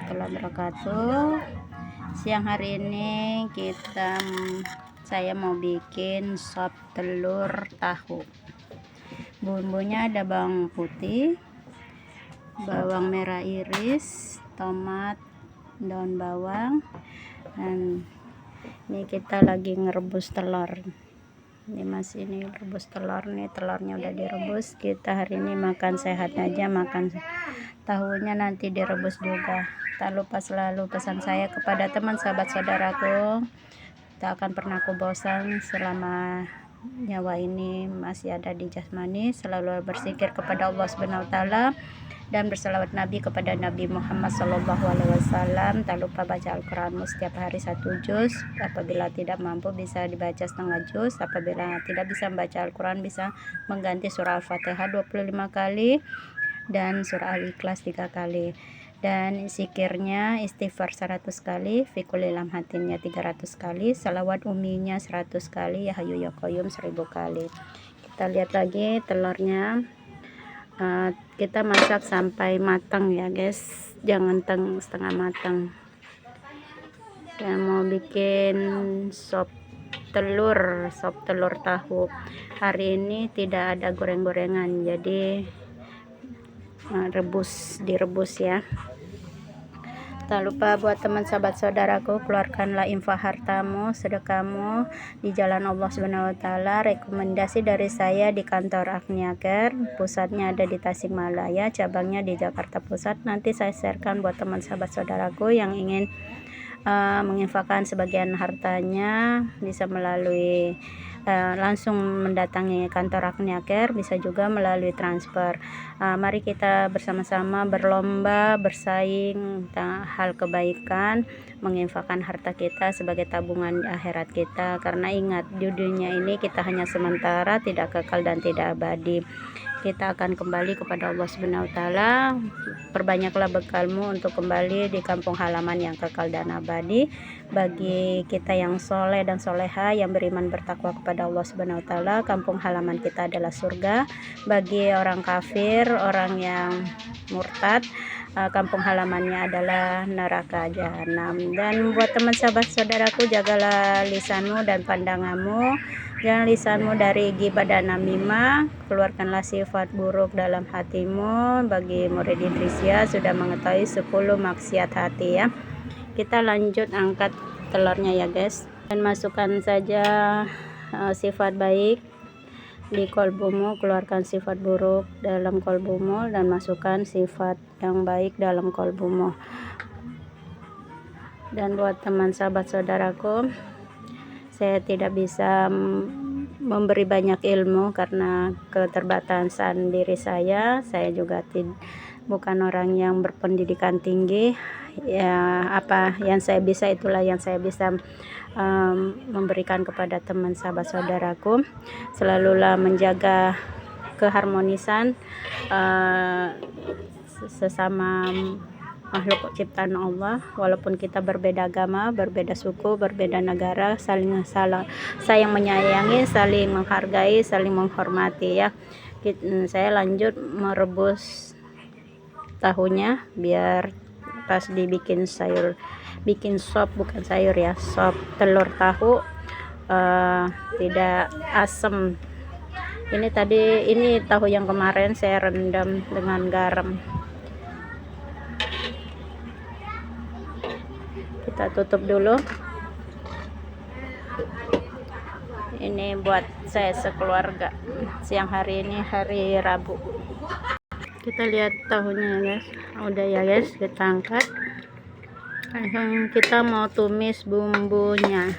warahmatullahi wabarakatuh. Siang hari ini saya mau bikin sop telur tahu. Bumbunya ada bawang putih, bawang merah iris, tomat, daun bawang, dan ini kita lagi ngerebus telur. Ini rebus telur nih, telurnya udah direbus. Kita hari ini makan sehat aja, makan tahunya nanti direbus juga. Tak lupa selalu pesan saya kepada teman sahabat saudaraku, tak akan pernah aku bosan selama nyawa ini masih ada di jasmani. Selalu berzikir kepada Allah Subhanahu wa taala dan berselawat Nabi kepada Nabi Muhammad SAW. Tak lupa baca Al-Quranmu setiap hari 1 juz. Apabila tidak mampu bisa dibaca setengah juz. Apabila tidak bisa membaca Al-Quran bisa mengganti surah Al-Fatihah 25 kali dan surah Al-Ikhlas 3 kali. Dan zikirnya istighfar 100 kali, fikul ilham hatimnya 300 kali, salawat uminya 100 kali, ya hayu ya qayyum 1000 kali. Kita lihat lagi telurnya. Kita masak sampai matang ya guys, jangan setengah matang. Dan mau bikin sop telur tahu. Hari ini tidak ada goreng-gorengan, jadi direbus ya. Tak lupa buat teman sahabat saudaraku, keluarkanlah infak hartamu, sedekahmu di jalan Allah Subhanahu wa taala. Rekomendasi dari saya di kantor Agniaker, pusatnya ada di Tasikmalaya, cabangnya di Jakarta Pusat. Nanti saya sharekan buat teman sahabat saudaraku yang ingin menginfakkan sebagian hartanya, bisa melalui langsung mendatangi kantor Agniaker, bisa juga melalui transfer. Mari kita bersama-sama berlomba bersaing hal kebaikan, menginfakkan harta kita sebagai tabungan di akhirat kita. Karena ingat, di dunia ini kita hanya sementara, tidak kekal dan tidak abadi. Kita akan kembali kepada Allah Subhanahu wa taala. Perbanyaklah bekalmu untuk kembali di kampung halaman yang kekal dan abadi. Bagi kita yang soleh dan soleha, yang beriman bertakwa kepada Allah Subhanahu wa taala, kampung halaman kita adalah surga. Bagi orang kafir, orang yang murtad, kampung halamannya adalah neraka jahanam. Dan buat teman sahabat saudaraku, jagalah lisanmu dan pandanganmu, jangan lisanmu dari ghibah dan namimah. Keluarkanlah sifat buruk dalam hatimu. Bagi murid Idrisia sudah mengetahui 10 maksiat hati ya. Kita lanjut angkat telurnya ya guys, dan masukkan saja sifat baik di kolbumu, keluarkan sifat buruk dalam kolbumu, dan masukkan sifat yang baik dalam kolbumu. Dan buat teman sahabat saudaraku, saya tidak bisa memberi banyak ilmu karena keterbatasan diri saya juga bukan orang yang berpendidikan tinggi ya. Apa yang saya bisa, itulah yang saya bisa memberikan kepada teman sahabat saudaraku. Selalulah menjaga keharmonisan sesama makhluk ciptaan Allah, walaupun kita berbeda agama, berbeda suku, berbeda negara, saling menyayangi, saling menghargai, saling menghormati ya. Saya lanjut merebus tahunya biar pas dibikin bikin sop, bukan sayur ya, sop telur tahu tidak asem. Ini tahu yang kemarin saya rendam dengan garam. Kita tutup dulu. Ini buat saya sekeluarga siang hari ini, hari Rabu. Kita lihat tahunya ya guys, udah ya guys, kita angkat. Kita mau tumis bumbunya.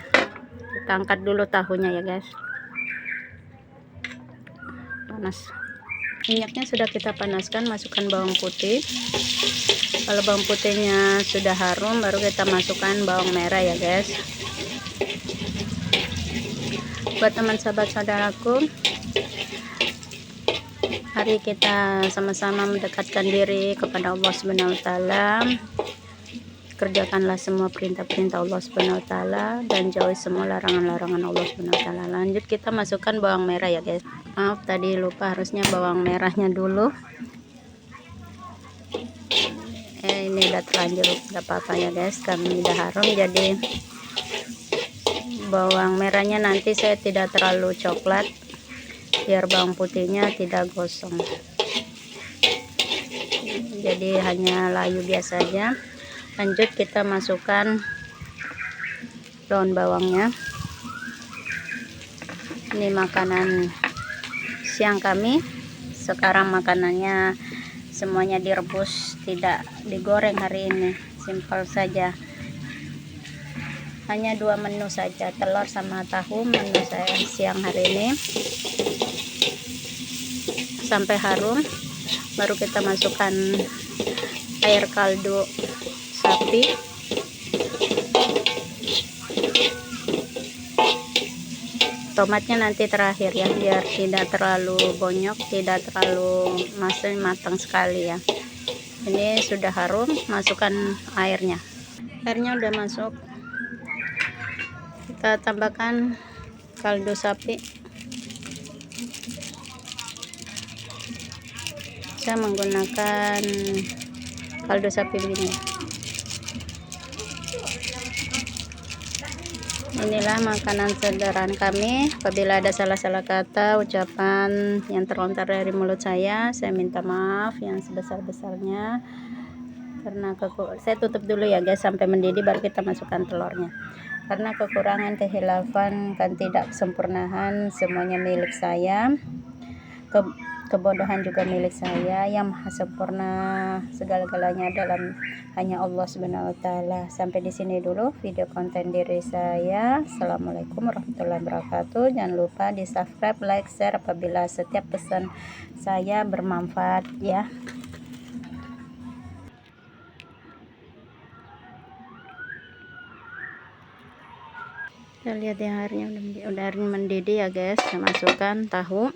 Kita angkat dulu tahunya ya guys. Panas. Minyaknya sudah kita panaskan, masukkan bawang putih. Kalau bawang putihnya sudah harum, baru kita masukkan bawang merah ya guys. Buat teman sahabat saudaraku, mari kita sama-sama mendekatkan diri kepada Allah Subhanahu wa taala. Kerjakanlah semua perintah-perintah Allah Subhanahu wa taala dan jauhi semua larangan-larangan Allah Subhanahu wa taala. Lanjut kita masukkan bawang merah ya guys. Maaf tadi lupa, harusnya bawang merahnya dulu. Ini ya terlanjur nggak apa-apa ya guys, kami udah harum. Jadi bawang merahnya nanti saya tidak terlalu coklat biar bawang putihnya tidak gosong, jadi hanya layu biasa aja. Lanjut kita masukkan daun bawangnya. Ini makanan siang kami. Sekarang makanannya semuanya direbus, tidak digoreng hari ini, simpel saja. Hanya 2 menu saja, telur sama tahu menu saya siang hari ini. Sampai harum baru kita masukkan air kaldu sapi. Tomatnya nanti terakhir ya, biar tidak terlalu bonyok, tidak terlalu matang sekali ya. Ini sudah harum, masukkan airnya. Airnya udah masuk, kita tambahkan kaldu sapi. Saya menggunakan kaldu sapi begini. Inilah makanan sederhana kami. Apabila ada salah-salah kata, ucapan yang terlontar dari mulut saya minta maaf yang sebesar-besarnya. Karena saya tutup dulu ya guys sampai mendidih, baru kita masukkan telurnya. Karena kekurangan, kehilafan, kan tidak kesempurnaan, semuanya milik saya. Kebodohan juga milik saya. Yang maha sempurna segala-galanya dalam hanya Allah Subhanahu wa taala. Sampai di sini dulu video konten diri saya. Assalamualaikum warahmatullahi wabarakatuh. Jangan lupa di subscribe, like, share apabila setiap pesan saya bermanfaat ya. Kita lihat ya, airnya udah mendidih ya guys. Saya masukkan tahu.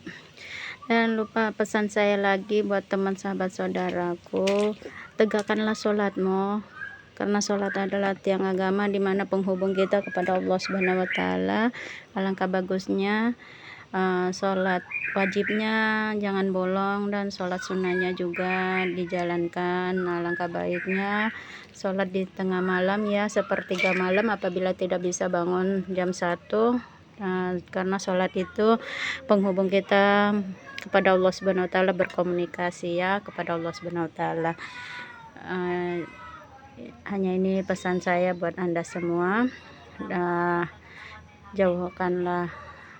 Dan lupa pesan saya lagi buat teman sahabat saudaraku, tegakkanlah sholatmu, karena sholat adalah tiang agama dimana penghubung kita kepada Allah Subhanahu wa taala. Alangkah bagusnya sholat wajibnya jangan bolong, dan sholat sunnahnya juga dijalankan. Alangkah baiknya sholat di tengah malam ya, sepertiga malam apabila tidak bisa bangun jam 1. Karena sholat itu penghubung kita kepada Allah Subhanahu wa taala, berkomunikasi ya kepada Allah Subhanahu wa taala. Hanya ini pesan saya buat Anda semua. Jauhkanlah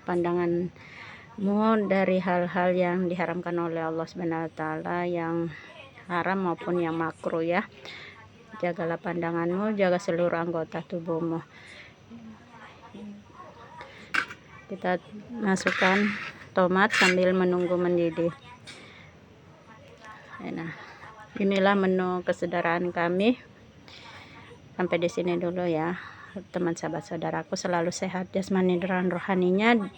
pandanganmu dari hal-hal yang diharamkan oleh Allah Subhanahu wa taala, yang haram maupun yang makruh ya. Jagalah pandanganmu, jaga seluruh anggota tubuhmu. Kita masukkan tomat sambil menunggu mendidih. Nah, inilah menu kesederhanaan kami. Sampai di sini dulu ya teman sahabat saudaraku. Selalu sehat jasmani dan rohaninya,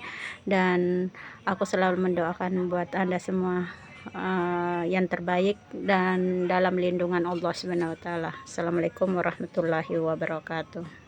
dan aku selalu mendoakan buat Anda semua yang terbaik dan dalam lindungan Allah Subhanahu wa taala. Assalamualaikum warahmatullahi wabarakatuh.